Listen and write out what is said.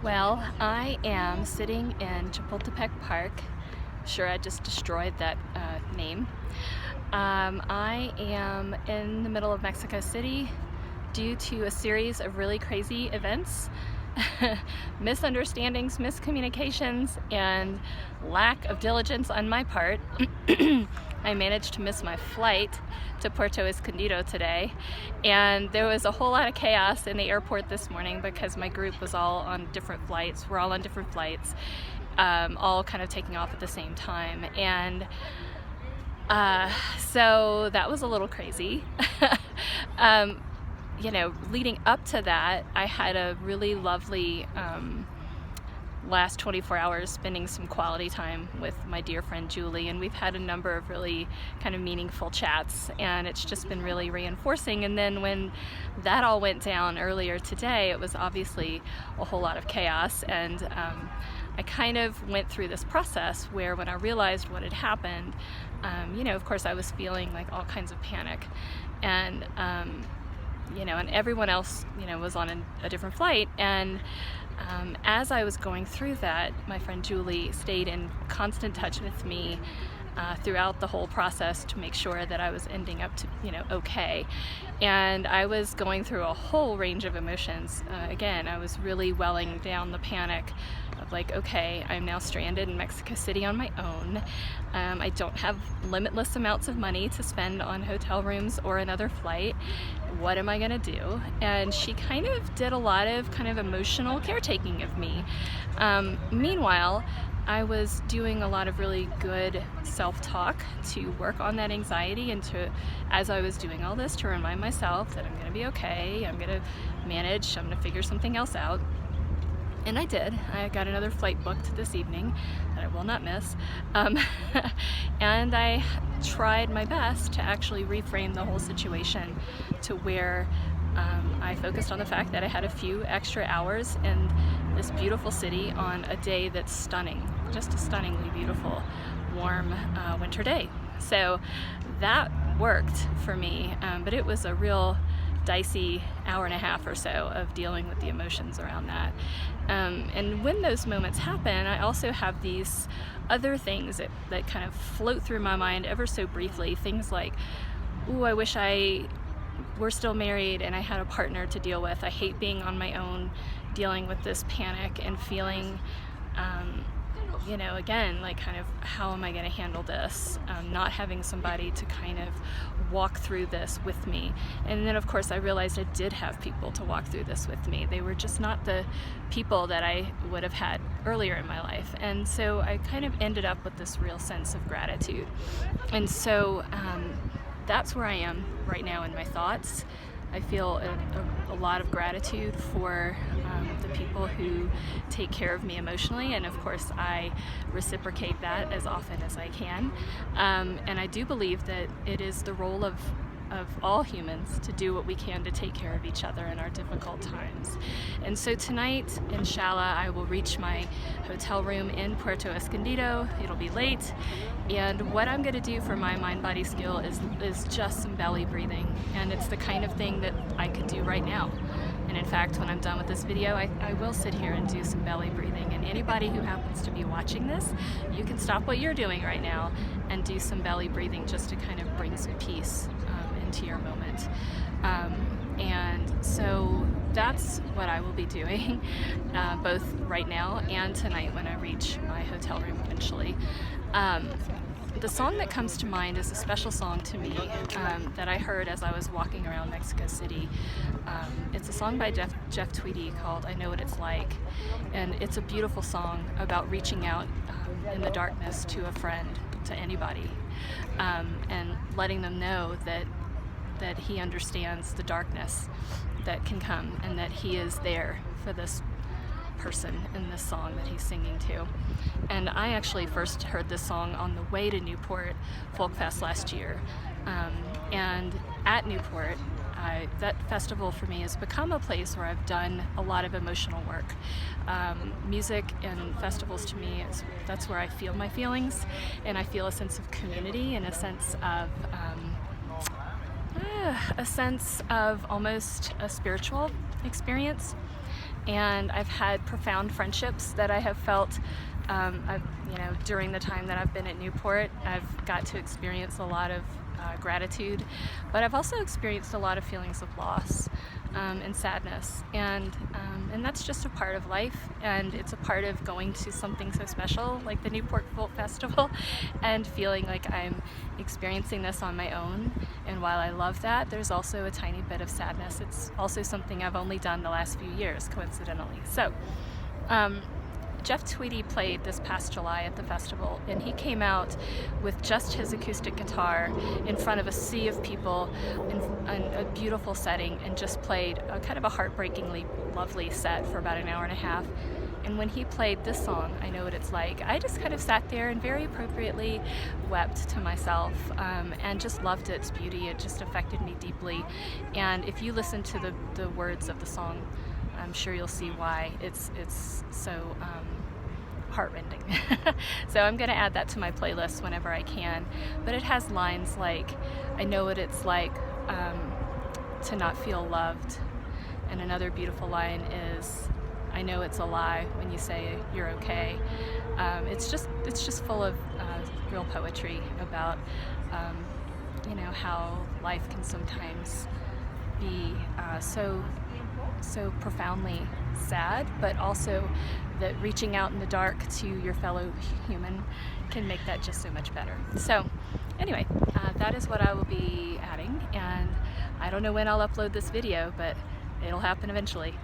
Well, I am sitting in Chapultepec Park. Sure, I just destroyed that name. I am in the middle of Mexico City due to a series of really crazy events, misunderstandings, miscommunications, and lack of diligence on my part. I managed to miss my flight to Puerto Escondido today, and there was a whole lot of chaos in the airport this morning because my group was all on different flights. We're all on different flights, all kind of taking off at the same time, and so that was a little crazy. You know, leading up to that, I had a really lovely last 24 hours spending some quality time with my dear friend Julie, and we've had a number of really kind of meaningful chats, and it's just been really reinforcing. And then when that all went down earlier today, it was obviously a whole lot of chaos, and I kind of went through this process where when I realized what had happened, you know, of course I was feeling like all kinds of panic, and you know, and everyone else, you know, was on a different flight. And as I was going through that, my friend Julie stayed in constant touch with me throughout the whole process to make sure that I was ending up to, you know, okay. And I was going through a whole range of emotions. Again, I was really welling down the panic of like, okay, I'm now stranded in Mexico City on my own. I don't have limitless amounts of money to spend on hotel rooms or another flight. What am I gonna do? And she kind of did a lot of kind of emotional caretaking of me. Meanwhile, I was doing a lot of really good self-talk to work on that anxiety, and to, as I was doing all this, to remind myself that I'm gonna be okay, I'm gonna manage, I'm gonna figure something else out. And I did. I got another flight booked this evening that I will not miss. And I tried my best to actually reframe the whole situation to where I focused on the fact that I had a few extra hours in this beautiful city on a day that's stunning, just a stunningly beautiful, warm winter day. So that worked for me, but it was a real dicey hour and a half or so of dealing with the emotions around that. And when those moments happen, I also have these other things that kind of float through my mind ever so briefly. Things like, ooh, I wish I were still married and I had a partner to deal with. I hate being on my own, dealing with this panic and feeling, you know, again, like kind of, how am I going to handle this? Not having somebody to kind of walk through this with me. And then of course I realized I did have people to walk through this with me. They were just not the people that I would have had earlier in my life. And so I kind of ended up with this real sense of gratitude. And so that's where I am right now in my thoughts. I feel a lot of gratitude for the people who take care of me emotionally, and of course I reciprocate that as often as I can. And I do believe that it is the role of all humans to do what we can to take care of each other in our difficult times. And so tonight, inshallah, I will reach my hotel room in Puerto Escondido. It'll be late, and what I'm going to do for my mind-body skill is just some belly breathing, and it's the kind of thing that I could do right now. And in fact, when I'm done with this video, I will sit here and do some belly breathing. And anybody who happens to be watching this, you can stop what you're doing right now and do some belly breathing just to kind of bring some peace into your moment. And so that's what I will be doing, both right now and tonight when I reach my hotel room eventually. The song that comes to mind is a special song to me that I heard as I was walking around Mexico City. It's a song by Jeff Tweedy called I Know What It's Like, and it's a beautiful song about reaching out in the darkness to a friend, to anybody, and letting them know that he understands the darkness that can come, and that he is there for this person in this song that he's singing to. And I actually first heard this song on the way to Newport Folk Fest last year, and at Newport, that festival for me has become a place where I've done a lot of emotional work. Music and festivals to me, that's where I feel my feelings, and I feel a sense of community and a sense of almost a spiritual experience. and I've had profound friendships that I have felt during the time that I've been at Newport. I've got to experience a lot of gratitude, but I've also experienced a lot of feelings of loss and sadness, and that's just a part of life, and it's a part of going to something so special like the Newport Folk Festival and feeling like I'm experiencing this on my own. And while I love that, there's also a tiny bit of sadness. It's also something I've only done the last few years, coincidentally. So Jeff Tweedy played this past July at the festival, and he came out with just his acoustic guitar in front of a sea of people in a beautiful setting, and just played a kind of a heartbreakingly lovely set for about an hour and a half. And when he played this song, I Know What It's Like, I just kind of sat there and very appropriately wept to myself, and just loved its beauty. It just affected me deeply. And if you listen to the words of the song, I'm sure you'll see why it's so heartrending. So I'm going to add that to my playlist whenever I can. But it has lines like, I know what it's like to not feel loved. And another beautiful line is, I know it's a lie when you say you're okay. It's just full of real poetry about how life can sometimes be so profoundly sad, but also that reaching out in the dark to your fellow human can make that just so much better. So anyway, that is what I will be adding, and I don't know when I'll upload this video, but it'll happen eventually.